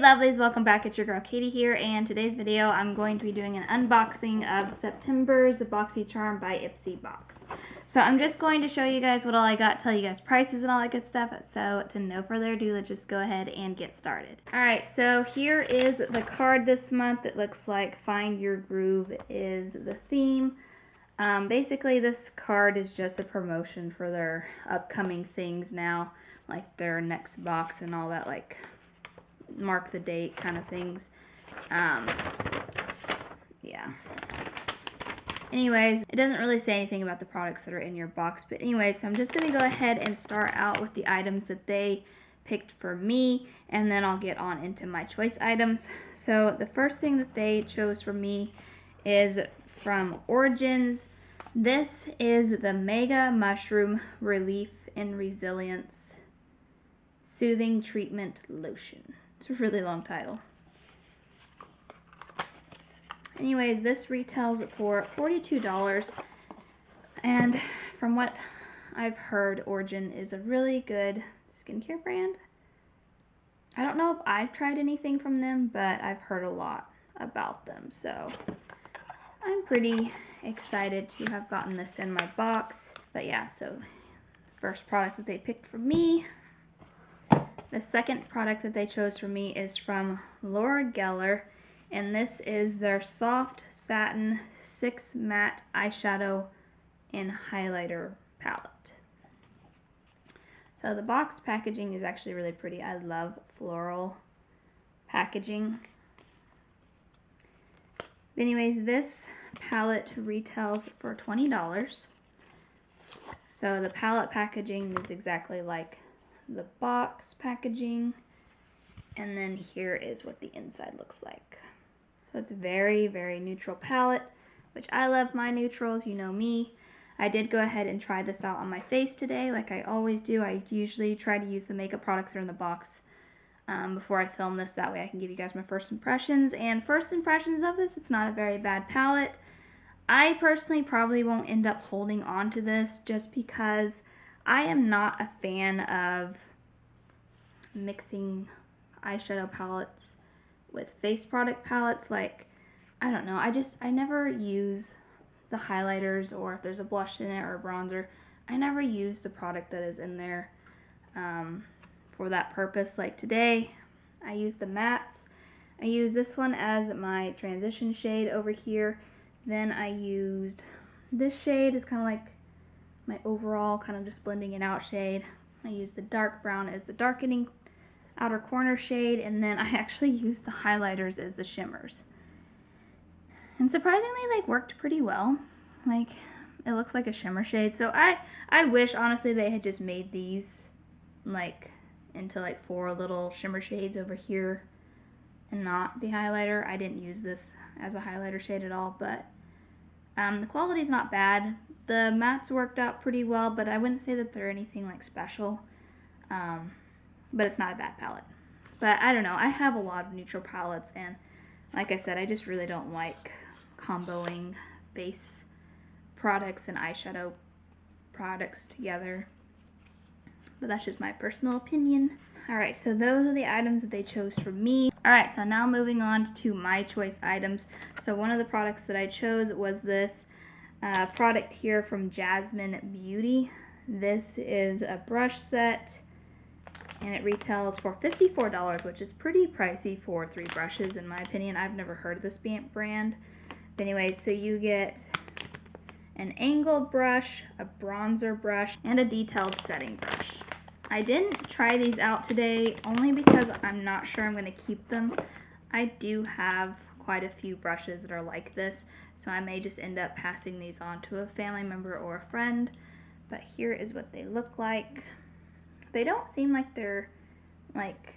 lovelies, welcome back. It's your girl Katie here, and today's video I'm going to be doing an unboxing of September's Boxycharm by Ipsy box. So I'm just going to show you guys what all I got, tell you guys prices and all that good stuff. So to no further ado, let's just go ahead and get started. Alright, so here is the card this month. It looks like Find Your Groove is the theme. Basically this card is just a promotion for their upcoming things now, like their next box and all that, like mark the date kind of things. Yeah. Anyways, it doesn't really say anything about the products that are in your box, but anyways, so I'm just going to go ahead and start out with the items that they picked for me, and then I'll get on into my choice items. So the first thing that they chose for me is from Origins. This is the Mega Mushroom Relief and Resilience Soothing Treatment Lotion. It's a really long title. Anyways, this retails for $42, and from what I've heard, Origin is a really good skincare brand. I don't know if I've tried anything from them, but I've heard a lot about them, so I'm pretty excited to have gotten this in my box. But yeah, so first product that they picked for me. The second product that they chose for me is from Laura Geller, and this is their Soft Satin 6 Matte Eyeshadow and Highlighter Palette. So the box packaging is actually really pretty. I love floral packaging. Anyways, this palette retails for $20. So the palette packaging is exactly like the box packaging, and then here is what the inside looks like. So it's a very, very neutral palette, which I love my neutrals, you know me. I did go ahead and try this out on my face today, like I always do. I usually try to use the makeup products that are in the box before I film this, that way I can give you guys my first impressions. And first impressions of this, it's not a very bad palette. I personally probably won't end up holding on to this just because I am not a fan of mixing eyeshadow palettes with face product palettes. Like, I don't know, I never use the highlighters, or if there's a blush in it or a bronzer, I never use the product that is in there for that purpose. Like today, I used the mattes. I used this one as my transition shade over here. Then I used this shade as kind of like my overall kind of just blending it out shade. I used the dark brown as the darkening outer corner shade, and then I actually used the highlighters as the shimmers. And surprisingly, they worked pretty well. Like, it looks like a shimmer shade. So I wish, honestly, they had just made these like into like 4 little shimmer shades over here and not the highlighter. I didn't use this as a highlighter shade at all, but the quality's not bad. The mattes worked out pretty well, but I wouldn't say that they're anything like special. But it's not a bad palette. But I don't know, I have a lot of neutral palettes, and like I said, I just really don't like comboing face products and eyeshadow products together. But that's just my personal opinion. Alright, so those are the items that they chose for me. Alright, so now moving on to my choice items. So one of the products that I chose was this product here from Jasmine Beauty. This is a brush set, and it retails for $54, which is pretty pricey for 3 brushes in my opinion. I've never heard of this brand. But anyway, so you get an angled brush, a bronzer brush, and a detailed setting brush. I didn't try these out today only because I'm not sure I'm going to keep them. I do have quite a few brushes that are like this, so I may just end up passing these on to a family member or a friend. But here is what they look like. They don't seem like they're like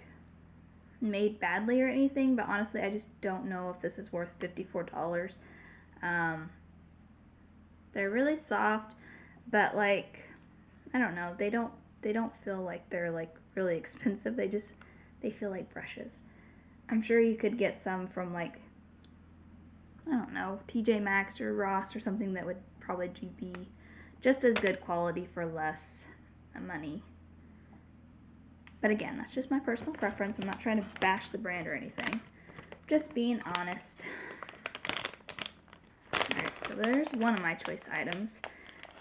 made badly or anything, but honestly I just don't know if this is worth $54. They're really soft, but like, I don't know, they don't feel like they're like really expensive. They feel like brushes. I'm sure you could get some from like, I don't know, TJ Maxx or Ross or something that would probably be just as good quality for less money. But again, that's just my personal preference. I'm not trying to bash the brand or anything. Just being honest. Alright, so there's one of my choice items.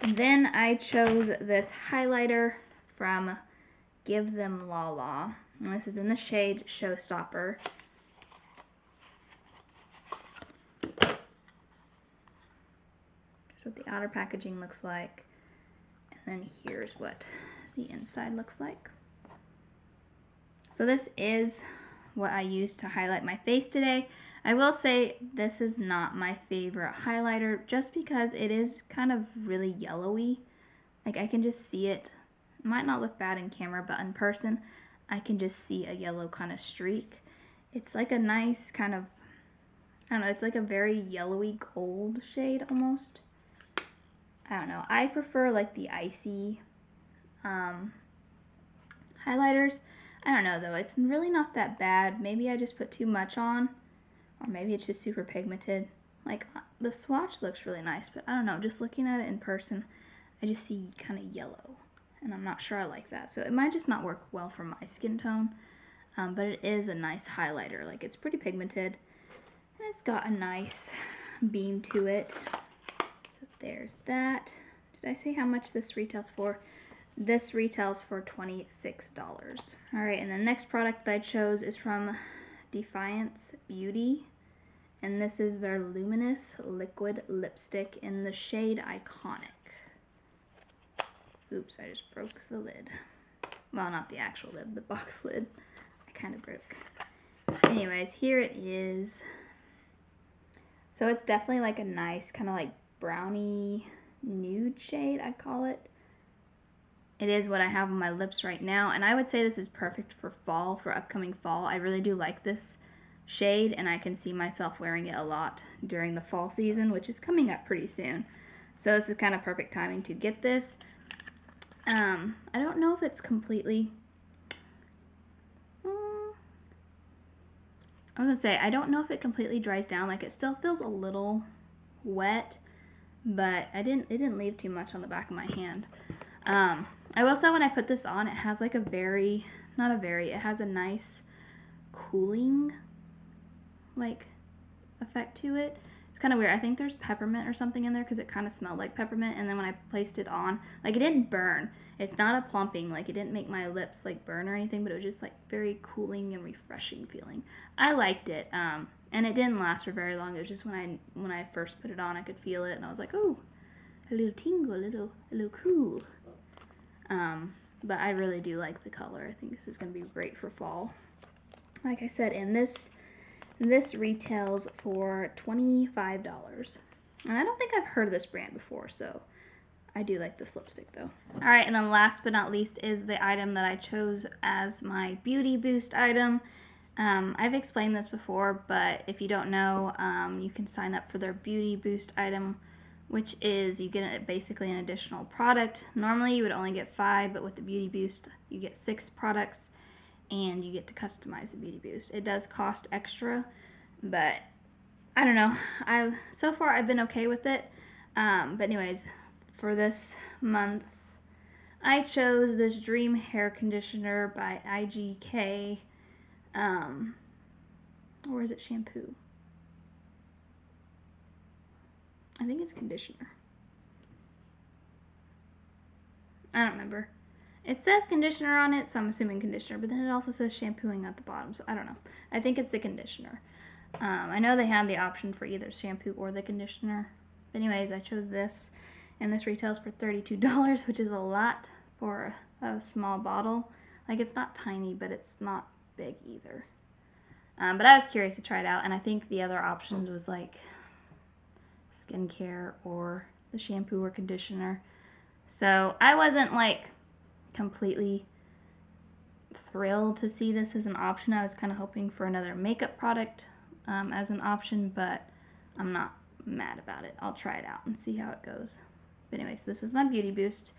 And then I chose this highlighter from Give Them La La. And this is in the shade Showstopper. Here's what the outer packaging looks like. And then here's what the inside looks like. So this is what I used to highlight my face today. I will say this is not my favorite highlighter just because it is kind of really yellowy. Like I can just see it. It might not look bad in camera, but in person I can just see a yellow kind of streak. It's like a nice kind of, I don't know, it's like a very yellowy gold shade almost. I don't know. I prefer like the icy highlighters. I don't know though, it's really not that bad. Maybe I just put too much on, or maybe it's just super pigmented. Like the swatch looks really nice, but I don't know, just looking at it in person, I just see kind of yellow, and I'm not sure I like that. So it might just not work well for my skin tone, but it is a nice highlighter. Like it's pretty pigmented, and it's got a nice beam to it. So there's that. Did I say how much this retails for? This retails for $26. Alright, and the next product that I chose is from Defiance Beauty. And this is their Luminous Liquid Lipstick in the shade Iconic. Oops, I just broke the lid. Well, not the actual lid, the box lid. I kind of broke. Anyways, here it is. So it's definitely like a nice kind of like brownie nude shade, I'd call it. It is what I have on my lips right now, and I would say this is perfect for fall, for upcoming fall. I really do like this shade, and I can see myself wearing it a lot during the fall season, which is coming up pretty soon. So this is kind of perfect timing to get this. I don't know if it's completely... I was going to say, I don't know if it completely dries down. Like, it still feels a little wet, but it didn't leave too much on the back of my hand. I will say when I put this on, it has like it has a nice cooling like effect to it. It's kind of weird. I think there's peppermint or something in there because it kind of smelled like peppermint, and then when I placed it on, like it didn't burn. It's not a plumping, like it didn't make my lips like burn or anything, but it was just like very cooling and refreshing feeling. I liked it, and it didn't last for very long. It was just when I first put it on, I could feel it, and I was like, oh, a little tingle, a little cool. But I really do like the color. I think this is going to be great for fall. Like I said, and this retails for $25. And I don't think I've heard of this brand before, so I do like this lipstick though. Alright, and then last but not least is the item that I chose as my Beauty Boost item. I've explained this before, but if you don't know, you can sign up for their Beauty Boost item, which is you get basically an additional product. Normally you would only get 5, but with the Beauty Boost you get 6 products, and you get to customize the Beauty Boost. It does cost extra, but I don't know. So far I've been okay with it. But anyways, for this month, I chose this Dream Hair Conditioner by IGK. Or is it shampoo? I think it's conditioner. I don't remember. It says conditioner on it, so I'm assuming conditioner, but then it also says shampooing at the bottom, so I don't know. I think it's the conditioner. I know they have the option for either shampoo or the conditioner. But anyways, I chose this, and this retails for $32, which is a lot for a small bottle. Like, it's not tiny, but it's not big either. But I was curious to try it out, and I think the other options was like skincare or the shampoo or conditioner. So I wasn't like completely thrilled to see this as an option. I was kind of hoping for another makeup product as an option, but I'm not mad about it. I'll try it out and see how it goes. But anyways, this is my Beauty Boost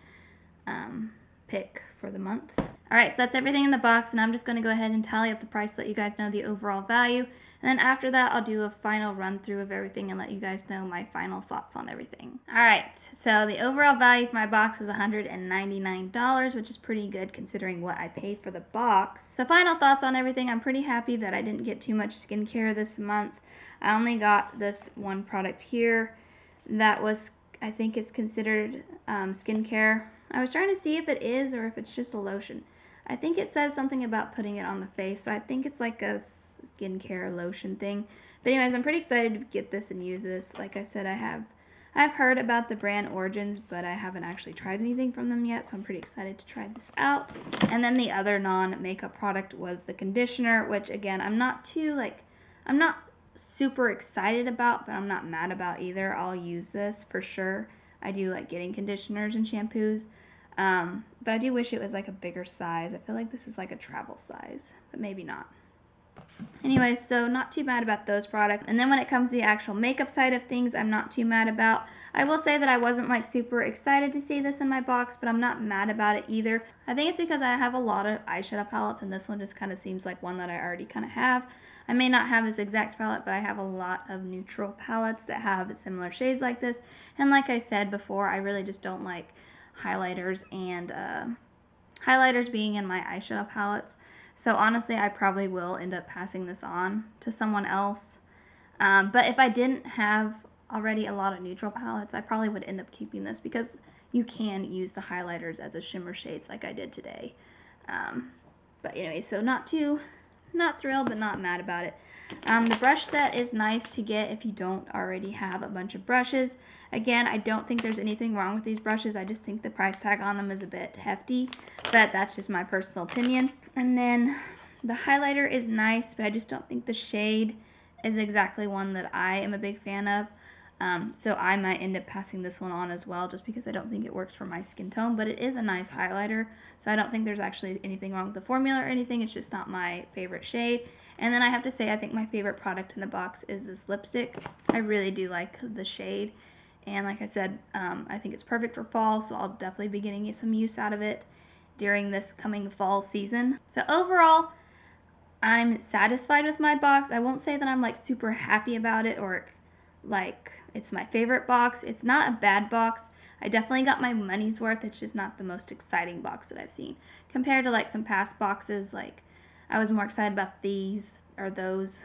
pick for the month. Alright, so that's everything in the box, and I'm just going to go ahead and tally up the price so that you guys know the overall value. And And then after that, I'll do a final run through of everything and let you guys know my final thoughts on everything. Alright, so the overall value for my box is $199, which is pretty good considering what I paid for the box. So final thoughts on everything, I'm pretty happy that I didn't get too much skincare this month. I only got this one product here that was, I think it's considered skincare. I was trying to see if it is or if it's just a lotion. I think it says something about putting it on the face, so I think it's like a skincare lotion thing. But anyways, I'm pretty excited to get this and use this. Like I said, I've heard about the brand Origins, but I haven't actually tried anything from them yet, so I'm pretty excited to try this out. And then the other non-makeup product was the conditioner, which again, I'm not super excited about, but I'm not mad about either. I'll use this for sure. I do like getting conditioners and shampoos, but I do wish it was like a bigger size. I feel like this is like a travel size, but maybe not. Anyways, so not too mad about those products. And then when it comes to the actual makeup side of things, I'm not too mad about. I will say that I wasn't like super excited to see this in my box, but I'm not mad about it either. I think it's because I have a lot of eyeshadow palettes, and this one just kind of seems like one that I already kind of have. I may not have this exact palette, but I have a lot of neutral palettes that have similar shades like this. And like I said before, I really just don't like highlighters and highlighters being in my eyeshadow palettes. So honestly, I probably will end up passing this on to someone else. But if I didn't have already a lot of neutral palettes, I probably would end up keeping this because you can use the highlighters as a shimmer shades like I did today. But anyway, so not thrilled, but not mad about it. The brush set is nice to get if you don't already have a bunch of brushes. Again, I don't think there's anything wrong with these brushes. I just think the price tag on them is a bit hefty, but that's just my personal opinion. And then the highlighter is nice, but I just don't think the shade is exactly one that I am a big fan of. So I might end up passing this one on as well, just because I don't think it works for my skin tone, but it is a nice highlighter, so I don't think there's actually anything wrong with the formula or anything. It's just not my favorite shade. And then I have to say, I think my favorite product in the box is this lipstick. I really do like the shade, and like I said, I think it's perfect for fall, so I'll definitely be getting some use out of it during this coming fall season. So overall, I'm satisfied with my box. I won't say that I'm like super happy about it or like it's my favorite box. It's not a bad box. I definitely got my money's worth. It's just not the most exciting box that I've seen. Compared to like some past boxes, like I was more excited about these or those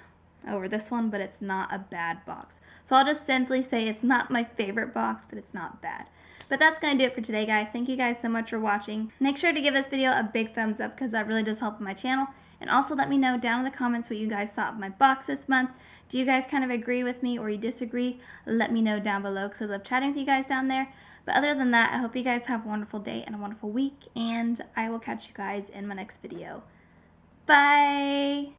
over this one, but it's not a bad box. So I'll just simply say it's not my favorite box, but it's not bad. But that's going to do it for today, guys. Thank you guys so much for watching. Make sure to give this video a big thumbs up because that really does help my channel. And also let me know down in the comments what you guys thought of my box this month. Do you guys kind of agree with me or you disagree? Let me know down below because I love chatting with you guys down there. But other than that, I hope you guys have a wonderful day and a wonderful week. And I will catch you guys in my next video. Bye!